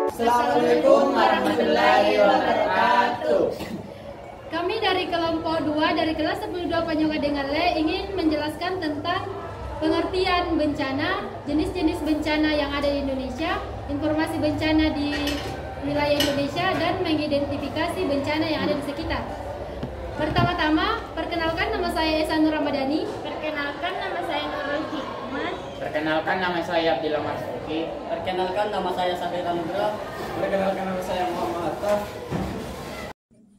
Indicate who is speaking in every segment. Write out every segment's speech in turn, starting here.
Speaker 1: Assalamualaikum warahmatullahi wabarakatuh.
Speaker 2: Kami dari kelompok 2 dari kelas 10 Panyoga dengan Le ingin menjelaskan tentang pengertian bencana, jenis-jenis bencana yang ada di Indonesia, informasi bencana di wilayah Indonesia, dan mengidentifikasi bencana yang ada di sekitar. Pertama-tama, perkenalkan nama saya Esa Nur Ramadhani.
Speaker 3: Perkenalkan nama saya Nurul Hikmat.
Speaker 1: Perkenalkan nama saya Abdillah Marzuki.
Speaker 4: Perkenalkan nama saya Safira Nugra. Perkenalkan nama saya Muhammad Hatta.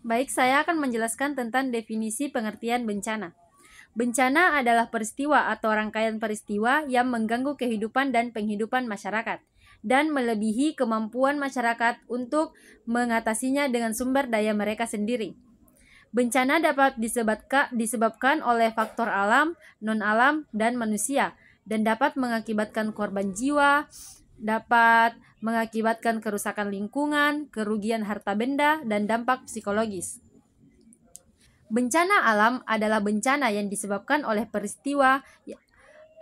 Speaker 2: Baik, saya akan menjelaskan tentang definisi pengertian bencana. Bencana adalah peristiwa atau rangkaian peristiwa yang mengganggu kehidupan dan penghidupan masyarakat dan melebihi kemampuan masyarakat untuk mengatasinya dengan sumber daya mereka sendiri. Bencana dapat disebabkan oleh faktor alam, non-alam, dan manusia, dan dapat mengakibatkan korban jiwa, dapat mengakibatkan kerusakan lingkungan, kerugian harta benda, dan dampak psikologis. Bencana alam adalah bencana yang disebabkan oleh peristiwa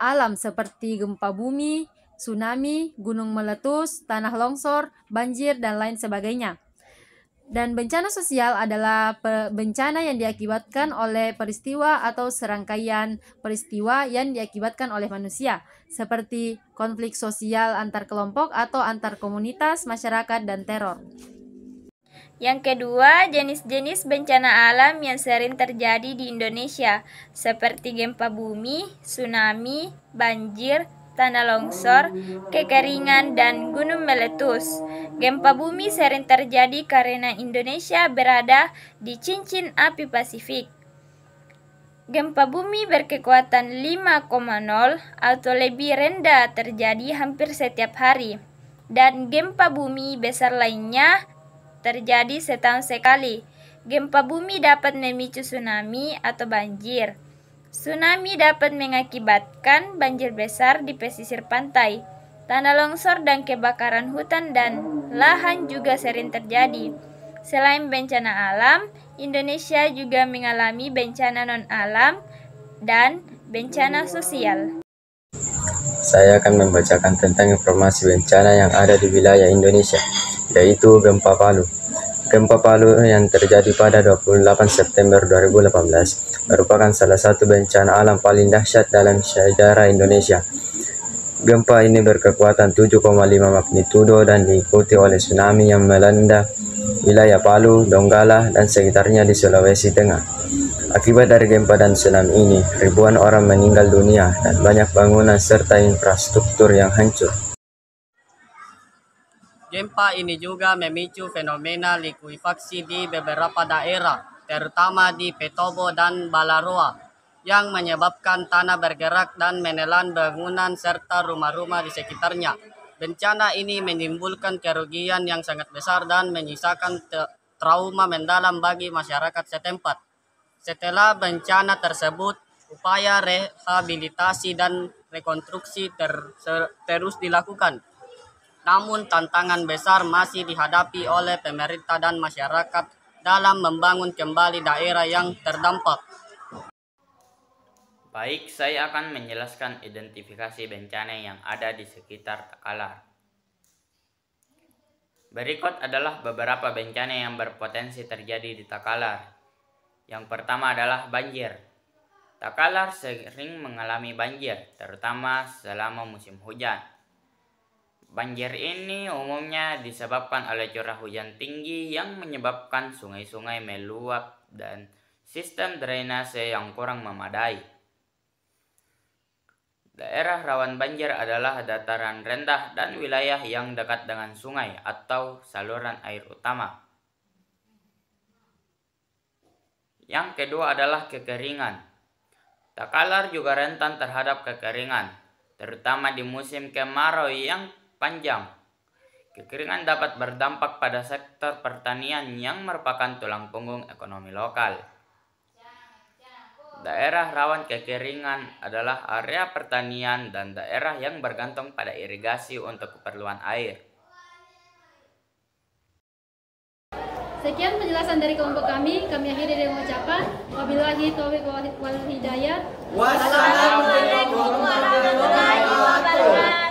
Speaker 2: alam seperti gempa bumi, tsunami, gunung meletus, tanah longsor, banjir, dan lain sebagainya. Dan bencana sosial adalah bencana yang diakibatkan oleh peristiwa atau serangkaian peristiwa yang diakibatkan oleh manusia, seperti konflik sosial antar kelompok atau antar komunitas, masyarakat, dan teror.
Speaker 3: Yang kedua, jenis-jenis bencana alam yang sering terjadi di Indonesia, seperti gempa bumi, tsunami, banjir, tanah longsor, kekeringan, dan gunung meletus. Gempa bumi sering terjadi karena Indonesia berada di cincin api Pasifik. Gempa bumi berkekuatan 5,0 atau lebih rendah terjadi hampir setiap hari, dan gempa bumi besar lainnya terjadi setahun sekali. Gempa bumi dapat memicu tsunami atau banjir. Tsunami dapat mengakibatkan banjir besar di pesisir pantai. Tanah longsor dan kebakaran hutan dan lahan juga sering terjadi. Selain bencana alam, Indonesia juga mengalami bencana non-alam dan bencana sosial.
Speaker 5: Saya akan membacakan tentang informasi bencana yang ada di wilayah Indonesia, yaitu gempa Palu. Gempa Palu yang terjadi pada 28 September 2018 merupakan salah satu bencana alam paling dahsyat dalam sejarah Indonesia. Gempa ini berkekuatan 7,5 magnitudo dan diikuti oleh tsunami yang melanda wilayah Palu, Donggala, dan sekitarnya di Sulawesi Tengah. Akibat dari gempa dan tsunami ini, ribuan orang meninggal dunia dan banyak bangunan serta infrastruktur yang hancur.
Speaker 4: Gempa ini juga memicu fenomena likuifaksi di beberapa daerah, terutama di Petobo dan Balaroa, yang menyebabkan tanah bergerak dan menelan bangunan serta rumah-rumah di sekitarnya. Bencana ini menimbulkan kerugian yang sangat besar dan menyisakan trauma mendalam bagi masyarakat setempat. Setelah bencana tersebut, upaya rehabilitasi dan rekonstruksi terus dilakukan. Namun tantangan besar masih dihadapi oleh pemerintah dan masyarakat dalam membangun kembali daerah yang terdampak.
Speaker 1: Baik, saya akan menjelaskan identifikasi bencana yang ada di sekitar Takalar. Berikut adalah beberapa bencana yang berpotensi terjadi di Takalar. Yang pertama adalah banjir. Takalar sering mengalami banjir, terutama selama musim hujan. Banjir ini umumnya disebabkan oleh curah hujan tinggi yang menyebabkan sungai-sungai meluap dan sistem drainase yang kurang memadai. Daerah rawan banjir adalah dataran rendah dan wilayah yang dekat dengan sungai atau saluran air utama. Yang kedua adalah kekeringan. Takalar juga rentan terhadap kekeringan, terutama di musim kemarau yang panjang. Kekeringan dapat berdampak pada sektor pertanian yang merupakan tulang punggung ekonomi lokal. Daerah rawan kekeringan adalah area pertanian dan daerah yang bergantung pada irigasi untuk keperluan air.
Speaker 2: Sekian penjelasan dari kelompok kami akhiri dengan ucapan wabillahi taufiq wal hidayah.
Speaker 3: Wassalamualaikum warahmatullahi wabarakatuh.